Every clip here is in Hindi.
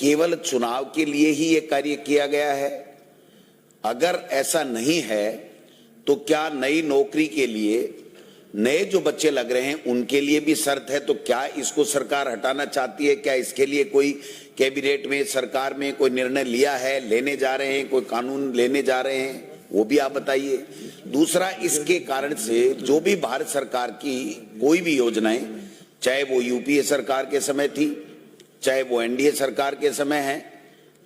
केवल चुनाव के लिए ही ये कार्य किया गया है? अगर ऐसा नहीं है तो क्या नई नौकरी के लिए नए जो बच्चे लग रहे हैं उनके लिए भी शर्त है? तो क्या इसको सरकार हटाना चाहती है? क्या इसके लिए कोई कैबिनेट में, सरकार में कोई निर्णय लिया है, लेने जा रहे हैं, कोई कानून लेने जा रहे हैं? वो भी आप बताइए। दूसरा, इसके कारण से जो भी भारत सरकार की कोई भी योजनाएं, चाहे वो यूपीए सरकार के समय थी, चाहे वो एनडीए सरकार के समय है,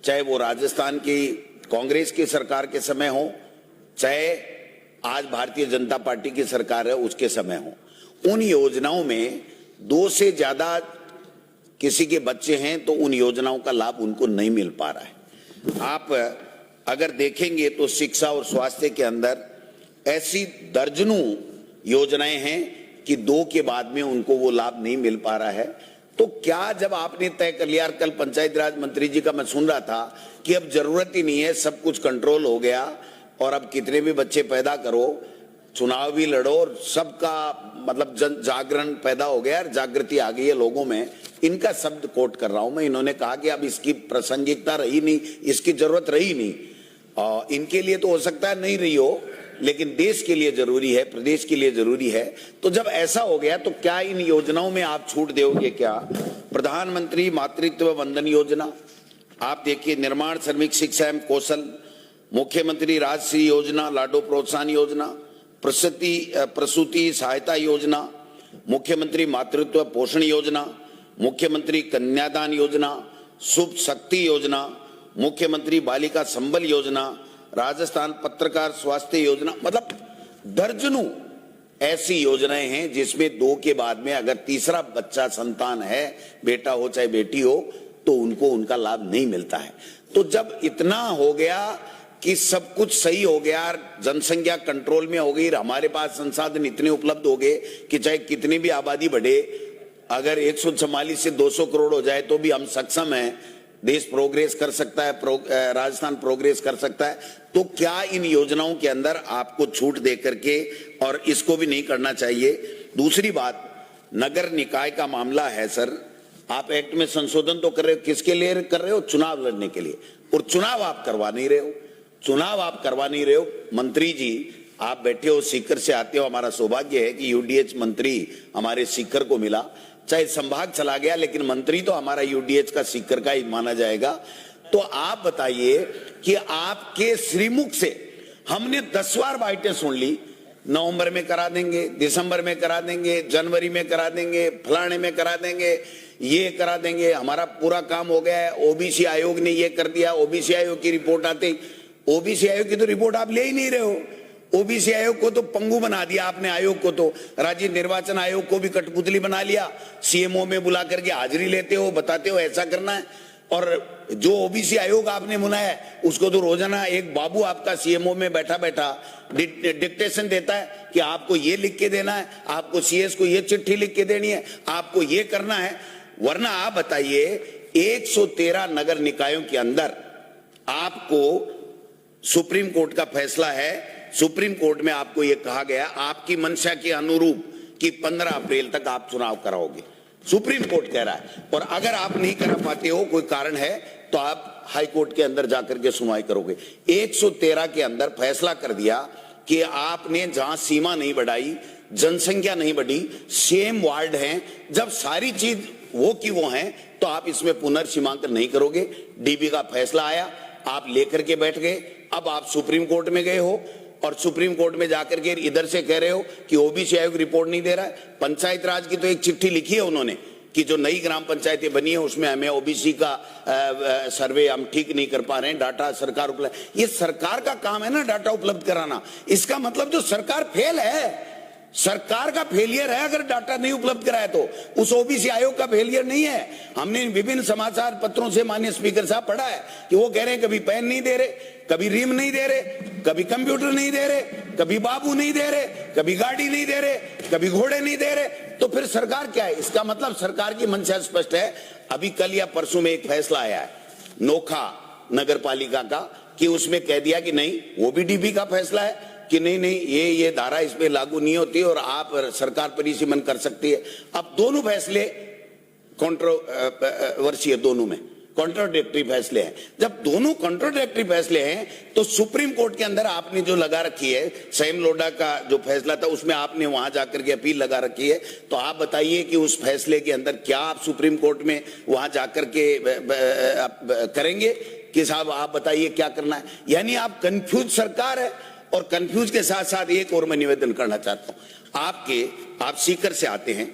चाहे वो राजस्थान की कांग्रेस की सरकार के समय हो, चाहे आज भारतीय जनता पार्टी की सरकार है उसके समय हो, उन योजनाओं में 2 से ज्यादा किसी के बच्चे हैं तो उन योजनाओं का लाभ उनको नहीं मिल पा रहा है। आप अगर देखेंगे तो शिक्षा और स्वास्थ्य के अंदर ऐसी दर्जनों योजनाएं हैं कि 2 के बाद में उनको वो लाभ नहीं मिल पा रहा है। तो क्या जब आपने तय कर लिया, कल पंचायत राज मंत्री जी का मैं सुन रहा था कि अब जरूरत ही नहीं है, सब कुछ कंट्रोल हो गया और अब कितने भी बच्चे पैदा करो, चुनाव भी लड़ो और सबका मतलब जन जागरण पैदा हो गया, जागृति आ गई है लोगों में। इनका शब्द कोट कर रहा हूं मैं। इन्होंने कहा कि अब इसकी प्रासंगिकता रही नहीं, इसकी जरूरत रही नहीं। इनके लिए तो हो सकता है नहीं रही हो, लेकिन देश के लिए जरूरी है, प्रदेश के लिए जरूरी है। तो जब ऐसा हो गया तो क्या इन योजनाओं में आप छूट दोगे क्या? प्रधानमंत्री मातृत्व वंदन योजना आप देखिए, निर्माण श्रमिक शिक्षा एवं कौशल, मुख्यमंत्री राजश्री योजना, लाडो प्रोत्साहन योजना, प्रसूति सहायता योजना, मुख्यमंत्री मातृत्व पोषण योजना, मुख्यमंत्री कन्यादान योजना, शुभ शक्ति योजना, मुख्यमंत्री बालिका संबल योजना, राजस्थान पत्रकार स्वास्थ्य योजना, मतलब दर्जनों ऐसी योजनाएं हैं जिसमें 2 के बाद में अगर तीसरा बच्चा संतान है, बेटा हो चाहे बेटी हो, तो उनको उनका लाभ नहीं मिलता है। तो जब इतना हो गया कि सब कुछ सही हो गया, जनसंख्या कंट्रोल में हो गई, हमारे पास संसाधन इतने उपलब्ध हो गए कि चाहे कितनी भी आबादी बढ़े, अगर 144 से 200 करोड़ हो जाए तो भी हम सक्षम हैं, देश प्रोग्रेस कर सकता है, राजस्थान प्रोग्रेस कर सकता है। तो क्या इन योजनाओं के अंदर आपको छूट दे करके और इसको भी नहीं करना चाहिए? दूसरी बात, नगर निकाय का मामला है सर, आप एक्ट में संशोधन तो कर रहे हो, किसके लिए कर रहे हो? चुनाव लड़ने के लिए, और चुनाव आप करवा नहीं रहे हो। चुनाव आप करवा नहीं रहे हो। मंत्री जी आप बैठे हो, सीकर से आते हो, हमारा सौभाग्य है कि यूडीएच मंत्री हमारे सीकर को मिला, चाहे संभाग चला गया लेकिन मंत्री तो हमारा यूडीएच का सीकर का ही माना जाएगा। तो आप बताइए कि आपके श्रीमुख से हमने 10 बार बाइटें सुन ली, नवंबर में करा देंगे, दिसंबर में करा देंगे, जनवरी में करा देंगे, फलाने में करा देंगे, ये करा देंगे, हमारा पूरा काम हो गया है, ओबीसी आयोग ने ये कर दिया, ओबीसी आयोग की रिपोर्ट आती। ओबीसी आयोग की तो रिपोर्ट आप ले ही नहीं रहे हो। ओबीसी आयोग को तो पंगु बना दिया आपने, आयोग को तो, राज्य निर्वाचन आयोग को भी कठपुतली बना लिया। सीएमओ में बुला करके हाजिरी लेते हो, बताते हो ऐसा करना है, और जो ओबीसी आयोग आपने बनाया है उसको तो रोजाना एक बाबू आपका सीएमओ में बैठा बैठा डिक्टेशन देता है कि आपको ये लिख के देना है, आपको सीएस को ये चिट्ठी लिख के देनी है, आपको ये करना है। वरना आप बताइए 113 नगर निकायों के अंदर आपको सुप्रीम कोर्ट का फैसला है, सुप्रीम कोर्ट में आपको यह कहा गया आपकी मंशा के अनुरूप कि 15 अप्रैल तक आप चुनाव कराओगे, सुप्रीम कोर्ट कह रहा है। और अगर आप नहीं करा पाते हो, कोई कारण है, तो आप हाई कोर्ट के अंदर जाकर के सुनवाई करोगे। 113 के अंदर फैसला कर दिया कि आपने जहां सीमा नहीं बढ़ाई, जनसंख्या नहीं बढ़ी, सेम वार्ड हैं, जब सारी चीज वो की वो हैं, तो आप इसमें पुनर्सीमांकन नहीं करोगे। डीबी का फैसला आया, आप लेकर के बैठ गए। अब आप सुप्रीम कोर्ट में गए हो और सुप्रीम कोर्ट में जाकर के इधर से कह रहे हो कि ओबीसी आयोग रिपोर्ट नहीं दे रहा है। पंचायत राज की तो एक चिट्ठी लिखी है उन्होंने कि जो नई ग्राम पंचायतें बनी है उसमें हमें ओबीसी का सर्वे हम ठीक नहीं कर पा रहे हैं, डाटा सरकार उपलब्ध, ये सरकार का काम है ना डाटा उपलब्ध कराना। इसका मतलब जो सरकार फेल है, सरकार का फेलियर है अगर डाटा नहीं उपलब्ध कराया तो, उस ओबीसी आयोग का फेलियर नहीं है। हमने विभिन्न समाचार पत्रों से माननीय स्पीकर साहब पढ़ा है कि वो कह रहे हैं कभी पेन नहीं दे रहे, कभी रीम नहीं दे रहे, कभी कंप्यूटर नहीं दे रहे, कभी बाबू नहीं दे रहे, कभी गाड़ी नहीं दे रहे, कभी घोड़े नहीं दे रहे। तो फिर सरकार क्या है? इसका मतलब सरकार की मंशा स्पष्ट है। अभी कल या परसों में एक फैसला आया है नोखा नगर पालिका का कि उसमें कह दिया कि नहीं, वो भी डीबी का फैसला है कि नहीं नहीं ये धारा इस पे लागू नहीं होती और आप सरकार परिसीमन कर सकती है। अब दोनों फैसले कंट्रोवर्सी है दोनों में। कॉन्ट्राडिक्टरी फैसले हैं। जब दोनों कॉन्ट्राडिक्टरी फैसले हैं तो सुप्रीम कोर्ट के अंदर आपने जो लगा रखी है, सैम लोढ़ा का जो फैसला था उसमें आपने वहां जाकर के अपील लगा रखी है, तो आप बताइए कि उस फैसले के अंदर क्या आप सुप्रीम कोर्ट में वहां जाकर के करेंगे कि साहब आप बताइए क्या करना है। यानी आप कंफ्यूज सरकार है। और कंफ्यूज के साथ साथ एक और मैं निवेदन करना चाहता हूं, आप सीकर से आते हैं,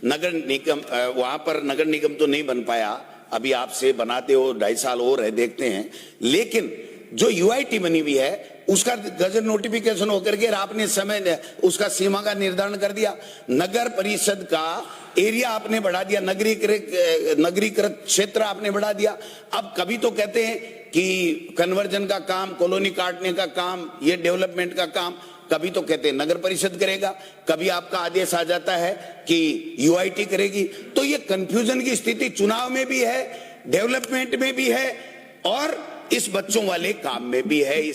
नगर निगम वहां पर नगर निगम तो नहीं बन पाया, अभी आपसे बनाते हो 2.5 साल हो रहे, देखते हैं। लेकिन जो यूआईटी बनी हुई है उसका गजट नोटिफिकेशन होकर के आपने समय उसका सीमा का निर्धारण कर दिया, नगर परिषद का एरिया आपने बढ़ा दिया, नगरीकृत क्षेत्र आपने बढ़ा दिया। अब कभी तो कहते हैं कि कन्वर्जन का काम, कॉलोनी काटने का काम, ये डेवलपमेंट का काम, कभी तो कहते हैं नगर परिषद करेगा, कभी आपका आदेश आ जाता है कि यूआईटी करेगी। तो ये कंफ्यूजन की स्थिति चुनाव में भी है, डेवलपमेंट में भी है और इस बच्चों वाले काम में भी है।